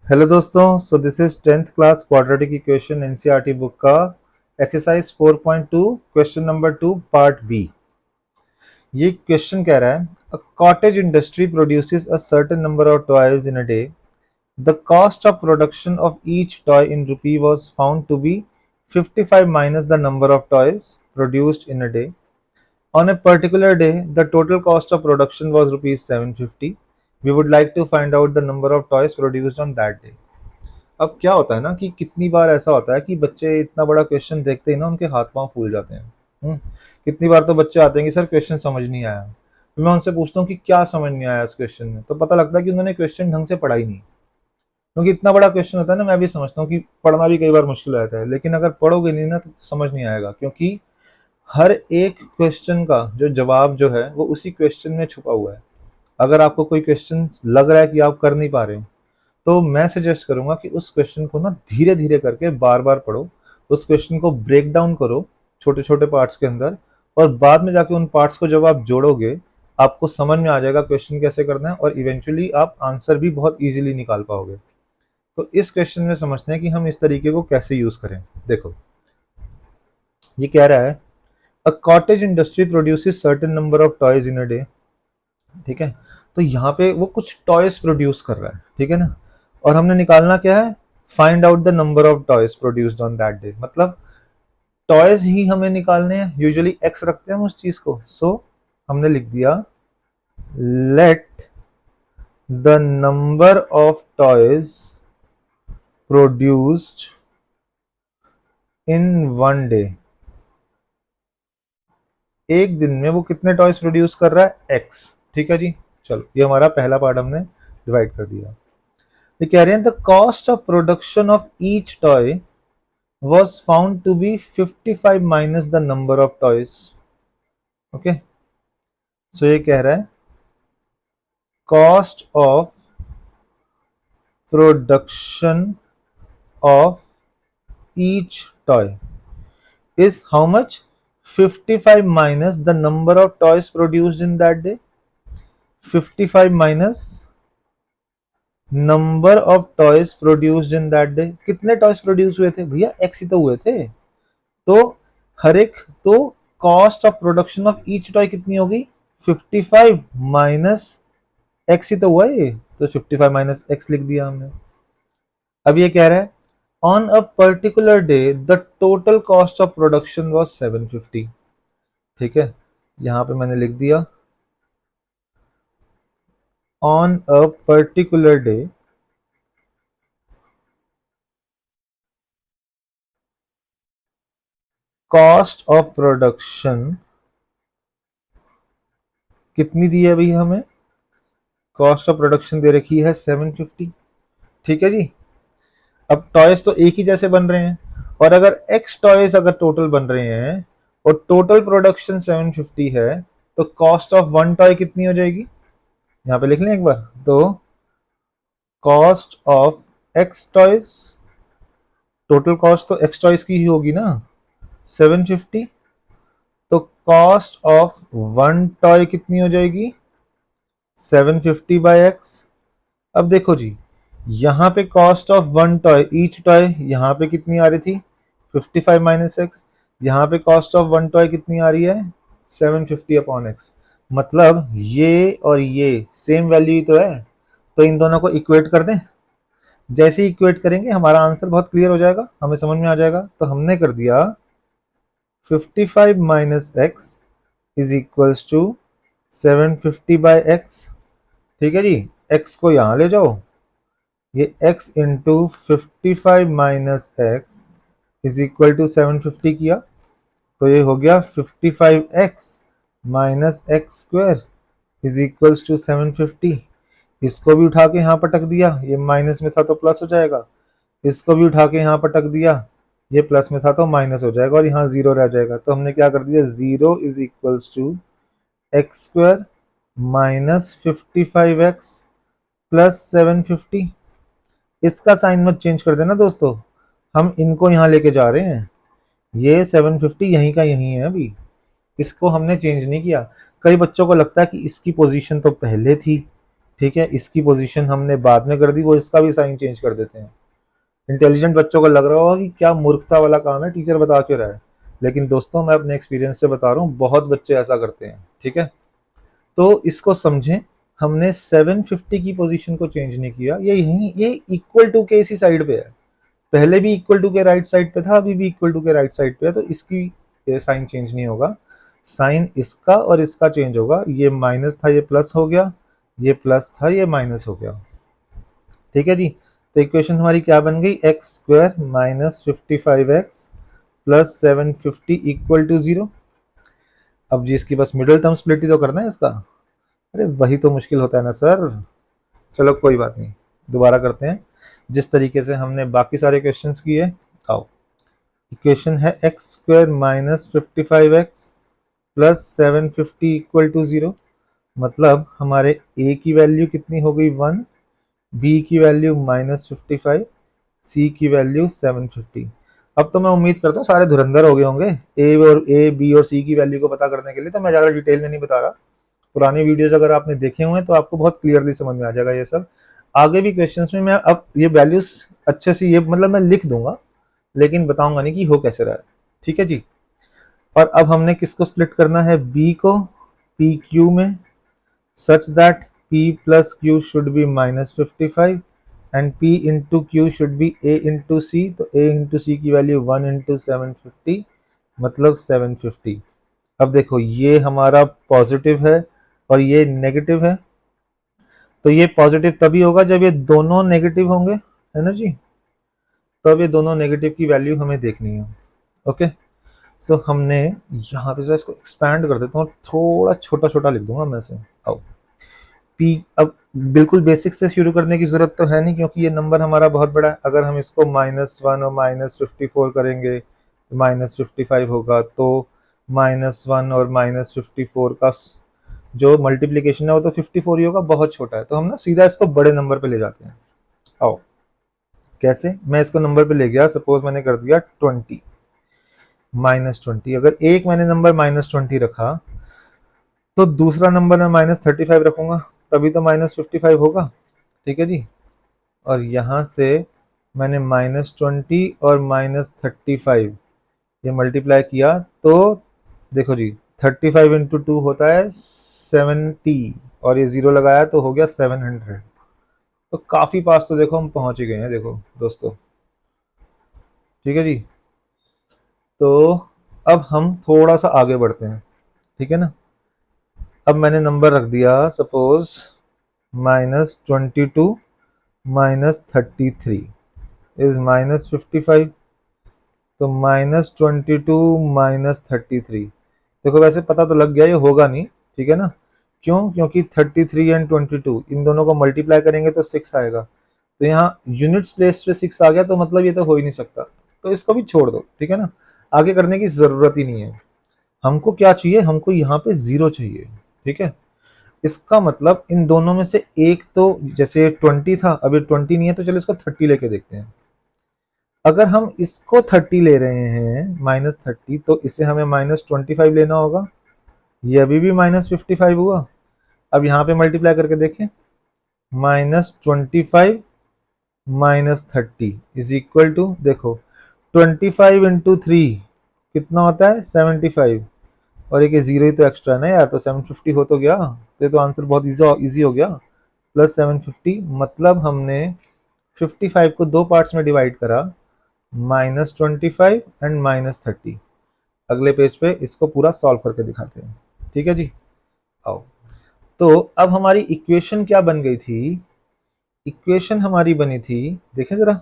Hello दोस्तों, so this is 10th class quadratic equation NCERT book का exercise 4.2 question number 2 part B. ये question कह रहा है a cottage industry produces a certain number of toys in a day. The cost of production of each toy in rupee was found to be 55 minus the number of toys produced in a day. On a particular day, the total cost of production was rupees 750. We would like to find out the number of toys produced on that day. अब क्या होता है ना कि कितनी बार ऐसा होता है कि बच्चे इतना बड़ा क्वेश्चन देखते ही ना उनके हाथ पांव फूल जाते हैं। कितनी बार तो बच्चे आते हैं कि सर क्वेश्चन समझ नहीं आया। तो मैं उनसे पूछता हूँ कि क्या समझ नहीं आया इस क्वेश्चन में, तो पता लगता है कि उन्होंने क्वेश्चन ढंग से पढ़ा ही नहीं। क्योंकि इतना बड़ा क्वेश्चन होता है ना, मैं भी समझता हूँ कि पढ़ना भी कई बार मुश्किल हो जाता है, लेकिन अगर पढ़ोगे नहीं ना तो समझ नहीं आएगा। क्योंकि हर एक क्वेश्चन का जो जवाब जो है वो उसी क्वेश्चन में छुपा हुआ है। अगर आपको कोई क्वेश्चन लग रहा है कि आप कर नहीं पा रहे हो, तो मैं सजेस्ट करूंगा कि उस क्वेश्चन को ना धीरे धीरे करके बार बार पढ़ो। उस क्वेश्चन को ब्रेक डाउन करो छोटे छोटे पार्ट्स के अंदर, और बाद में जाके उन पार्ट्स को जब आप जोड़ोगे आपको समझ में आ जाएगा क्वेश्चन कैसे करना है, और इवेंचुअली आप आंसर भी बहुत इजीली निकाल पाओगे। तो इस क्वेश्चन में समझते हैं कि हम इस तरीके को कैसे यूज करें। देखो, ये कह रहा है a cottage industry produces certain number of toys in a day. ठीक है, तो यहाँ पे वो कुछ टॉयज प्रोड्यूस कर रहा है, ठीक है ना। और हमने निकालना क्या है, find out the number of toys produced on that day. मतलब टॉयज ही हमें निकालने हैं, यूजुअली एक्स रखते हैं हम उस चीज को। सो हमने लिख दिया let the number of toys produced in one day. एक दिन में वो कितने टॉयज प्रोड्यूस कर रहा है, एक्स। ठीक है जी, चलो ये हमारा पहला पार्ट हमने डिवाइड कर दिया। ये कह रहे हैं the cost of production of each toy was found to be 55 minus the number of toys. Okay, so ये कह रहा है cost of production of each toy is how much, 55 minus the number of toys produced in that day। 55 minus number of toys produced in that day. कितने toys produce हुए थे भैया, x ही तो हुए थे। तो हर एक, तो cost of production of each toy कितनी होगी, 55 माइनस एक्स ही तो हुआ ये, तो 55 माइनस एक्स लिख दिया हमने। अब ये कह रहा है on a particular day the total cost of production was 750। ठीक है, यहां पे मैंने लिख दिया on a particular day cost of production कितनी दी है भैया हमें, कॉस्ट ऑफ प्रोडक्शन दे रखी है 750। ठीक है जी। अब टॉयज तो एक ही जैसे बन रहे हैं, और अगर एक्स टॉयज अगर टोटल बन रहे हैं और टोटल प्रोडक्शन 750 है, तो कॉस्ट ऑफ वन टॉय कितनी हो जाएगी, यहाँ पे लिख लें एक बार। तो cost of x toys, total cost तो एक्स टॉयज की ही होगी ना 750, तो कॉस्ट ऑफ वन टॉय कितनी हो जाएगी 750 बाई एक्स। अब देखो जी, यहाँ पे cost of one toy each toy यहाँ पे कितनी आ रही थी 55 माइनस एक्स, यहाँ पे कॉस्ट ऑफ वन टॉय कितनी आ रही है 750 अपॉन एक्स। मतलब ये और ये सेम वैल्यू ही तो है, तो इन दोनों को इक्वेट कर दें। जैसे ही इक्वेट करेंगे हमारा आंसर बहुत क्लियर हो जाएगा, हमें समझ में आ जाएगा। तो हमने कर दिया 55 minus x is equals to 750 by x. ठीक है जी, एक्स को यहाँ ले जाओ, ये x into 55 minus x is equal to 750 किया, तो ये हो गया 55x minus x square is equals to 750। इसको भी उठा के यहाँ पटक दिया, ये माइनस में था तो प्लस हो जाएगा। इसको भी उठा के यहाँ पटक दिया, ये प्लस में था तो माइनस हो जाएगा, और यहाँ जीरो रह जाएगा। तो हमने क्या कर दिया, zero is equals to x square minus 55x plus 750। इसका साइन मत चेंज कर देना दोस्तों, हम इनको यहाँ लेके जा रहे हैं। ये 750 यहीं का यहीं है अभी, इसको हमने चेंज नहीं किया। कई बच्चों को लगता है कि इसकी पोजीशन तो पहले थी, ठीक है, इसकी पोजीशन हमने बाद में कर दी, वो इसका भी साइन चेंज कर देते हैं। इंटेलिजेंट बच्चों को लग रहा होगा कि क्या मूर्खता वाला काम है, टीचर बता क्यों रहा है, लेकिन दोस्तों मैं अपने एक्सपीरियंस से बता रहा हूँ, बहुत बच्चे ऐसा करते हैं। ठीक है, तो इसको समझें, हमने 750 की पोजीशन को चेंज नहीं किया, ये इक्वल टू के इसी साइड पे है, पहले भी इक्वल टू के राइट साइड पे था, अभी भी इक्वल टू के राइट साइड पे है, तो इसकी साइन चेंज नहीं होगा, साइन इसका और इसका चेंज होगा, ये माइनस था ये प्लस हो गया, ये प्लस था ये माइनस हो गया। ठीक है जी, तो इक्वेशन हमारी क्या बन गई, x square minus 55x plus 750 equal to 0। अब जी इसकी बस मिडिल टर्म स्प्लिट ही तो करना है इसका, अरे वही तो मुश्किल होता है ना सर। चलो कोई बात नहीं, दोबारा करते हैं जिस तरीके से हमने बाकी सारे क्वेश्चंस किए। आओ, इक्वेशन है x square minus 55x plus 750 equal to 0, मतलब हमारे a की वैल्यू कितनी हो गई 1, b की वैल्यू -55, c की वैल्यू 750। अब तो मैं उम्मीद करता हूँ सारे धुरंधर हो गए होंगे ए बी और सी की वैल्यू को पता करने के लिए, तो मैं ज़्यादा डिटेल में नहीं बता रहा। पुरानी वीडियोस अगर आपने देखे हुए हैं तो आपको बहुत क्लियरली समझ में आ जाएगा ये सब। आगे भी क्वेश्चंस में मैं अब ये वैल्यूज अच्छे से, ये मतलब मैं लिख दूंगा लेकिन बताऊंगा नहीं कि हो कैसे रहा है। ठीक है जी, और अब हमने किसको स्प्लिट करना है, b को पी क्यू में, such that p plus q should be -55 and p into q should be a into c, तो a into c की वैल्यू 1 into 750 मतलब 750। अब देखो ये हमारा पॉजिटिव है और ये नेगेटिव है, तो ये पॉजिटिव तभी होगा जब ये दोनों नेगेटिव होंगे, है ना जी, तब ये दोनों नेगेटिव की वैल्यू हमें देखनी है। ओके, सो हमने यहाँ पे जो इसको एक्सपैंड कर देता हूँ, थोड़ा छोटा छोटा लिख दूंगा मैं से। आओ, पी, अब बिल्कुल बेसिक से शुरू करने की जरूरत तो है नहीं क्योंकि ये नंबर हमारा बहुत बड़ा है। अगर हम इसको -1 और -54 करेंगे तो -55 होगा, तो -1 और -54 का जो मल्टीप्लीकेशन है वो तो 54 ही होगा, बहुत छोटा है, तो हम ना सीधा इसको बड़े नंबर पे ले जाते हैं। आओ, कैसे, मैं इसको नंबर पे ले गया, सपोज मैंने कर दिया 20, -20, अगर एक मैंने नंबर -20 रखा तो दूसरा नंबर मैं -35 रखूंगा, तभी तो -55 होगा। ठीक है जी, और यहाँ से मैंने -20 और -35 ये मल्टीप्लाई किया, तो देखो जी 35 इंटू 2 होता है 70, और ये 0 लगाया तो हो गया 700। तो काफी पास तो देखो हम पहुंच ही गए हैं, देखो दोस्तों। ठीक है जी, तो अब हम थोड़ा सा आगे बढ़ते हैं। ठीक है ना, अब मैंने नंबर रख दिया सपोज -22 -33 इज -55, तो -22 -33, देखो वैसे पता तो लग गया ये होगा नहीं। ठीक है ना, क्यों, क्योंकि 33 एंड 22 इन दोनों को मल्टीप्लाई करेंगे तो 6 आएगा, तो यहाँ यूनिट्स प्लेस पे 6 आ गया, तो मतलब ये तो हो ही नहीं सकता, तो इसको भी छोड़ दो। ठीक है ना, आगे करने की जरूरत ही नहीं है। हमको क्या चाहिए, हमको यहाँ पे 0 चाहिए। ठीक है, इसका मतलब इन दोनों में से एक तो, जैसे 20 था अभी 20 नहीं है, तो चलो इसको 30 लेके देखते हैं। अगर हम इसको 30 ले रहे हैं -30, तो इसे हमें -25 लेना होगा, ये अभी भी -55 हुआ। अब यहाँ पे मल्टीप्लाई करके देखें, -25 -30 इज इक्वल टू, देखो 25 इंटू 3 कितना होता है 75, और एक 0 ही तो एक्स्ट्रा है ना यार, तो 750 हो तो गया, तो ये तो आंसर बहुत इजी हो गया, प्लस 750, मतलब हमने 55 को दो पार्ट्स में डिवाइड करा, -25 एंड -30। अगले पेज पे इसको पूरा सॉल्व करके दिखाते हैं। ठीक है जी, आओ, तो अब हमारी इक्वेशन क्या बन गई थी, इक्वेशन हमारी बनी थी, देखें जरा,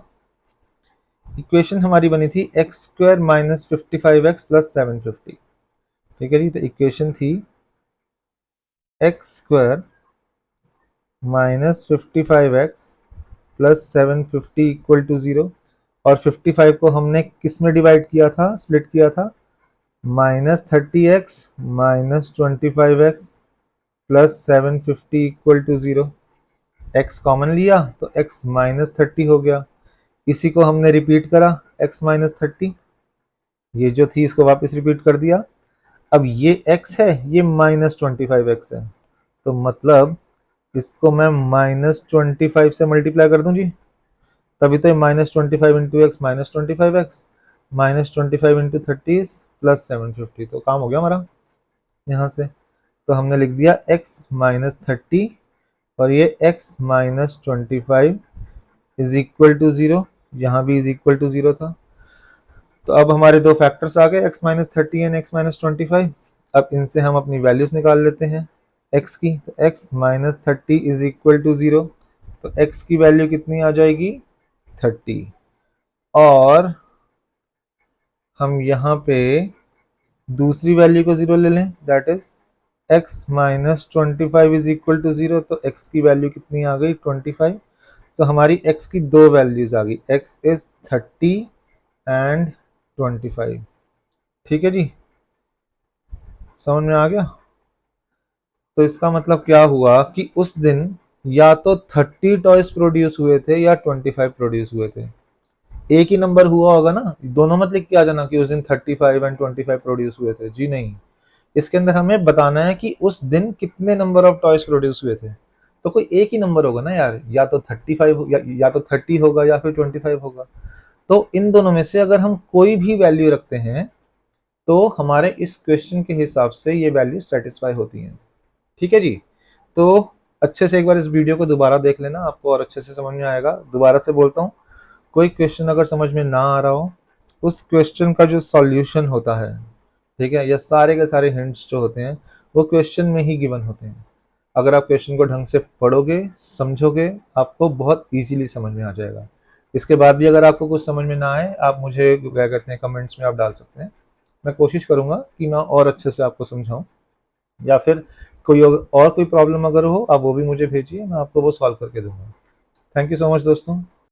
इक्वेशन हमारी बनी थी एक्स स्क्वायर -55x प्लस 750। ठीक है जी, तो इक्वेशन थी x square -55x plus 750 equal to 0, और 55 को हमने किस में डिवाइड किया था, स्प्लिट किया था, -30x -25x plus 750 equal to 0। x common लिया तो x -30 हो गया, इसी को हमने रिपीट करा x -30, ये जो थी इसको वापस रिपीट कर दिया। अब ये x है, ये -25x है, तो मतलब इसको मैं -25 से मल्टीप्लाई कर दूं जी, तभी तो -25 इंटू एक्स -25x, -25 इंटू 30 +750, तो काम हो गया हमारा यहाँ से। तो हमने लिख दिया x -30 और ये x -25 इज इक्वल टू 0, यहाँ भी इज इक्वल टू 0 था। तो अब हमारे दो फैक्टर्स आ गए, x -30 एंड x -25। अब इनसे हम अपनी वैल्यूज निकाल लेते हैं x की। तो x -30 इज इक्वल टू 0, तो x की वैल्यू कितनी आ जाएगी 30, और हम यहाँ पे दूसरी वैल्यू को 0 ले लें, that is x -25 is equal to 0, तो x की वैल्यू कितनी आ गई 25। तो हमारी x की दो वैल्यूज आ गई, x इज 30 एंड 25। ठीक है जी, समझ में आ गया। तो इसका मतलब क्या हुआ कि उस दिन या तो 30 टॉयज प्रोड्यूस हुए थे या 25 प्रोड्यूस हुए थे। एक ही नंबर हुआ होगा ना, दोनों मत लिख के आ जाना कि उस दिन 35 एंड 25 प्रोड्यूस हुए थे, जी नहीं। इसके अंदर हमें बताना है कि उस दिन कितने नंबर ऑफ टॉयज प्रोड्यूस हुए थे। तो कोई एक ही नंबर होगा ना यार, या तो 35 या तो 30 होगा या फिर 25 होगा। तो इन दोनों में से अगर हम कोई भी वैल्यू रखते हैं तो हमारे इस क्वेश्चन के हिसाब से ये वैल्यू सेटिस्फाई होती है। ठीक है जी। तो अच्छे से एक बार इस वीडियो को दोबारा देख लेना, आपको और अच्छे से समझ में आएगा। दोबारा से बोलता हूँ, कोई क्वेश्चन अगर समझ में ना आ रहा हो, उस क्वेश्चन का जो सॉल्यूशन होता है, ठीक है, या सारे के सारे हिंट्स जो होते हैं वो क्वेश्चन में ही गिवन होते हैं। अगर आप क्वेश्चन को ढंग से पढ़ोगे, समझोगे, आपको बहुत इजीली समझ में आ जाएगा। इसके बाद भी अगर आपको कुछ समझ में ना आए, आप मुझे क्या कहते हैं कमेंट्स में आप डाल सकते हैं। मैं कोशिश करूंगा कि मैं और अच्छे से आपको समझाऊं, या फिर और कोई प्रॉब्लम अगर हो आप वो भी मुझे भेजिए, मैं आपको वो सॉल्व करके दूंगा। थैंक यू सो मच दोस्तों।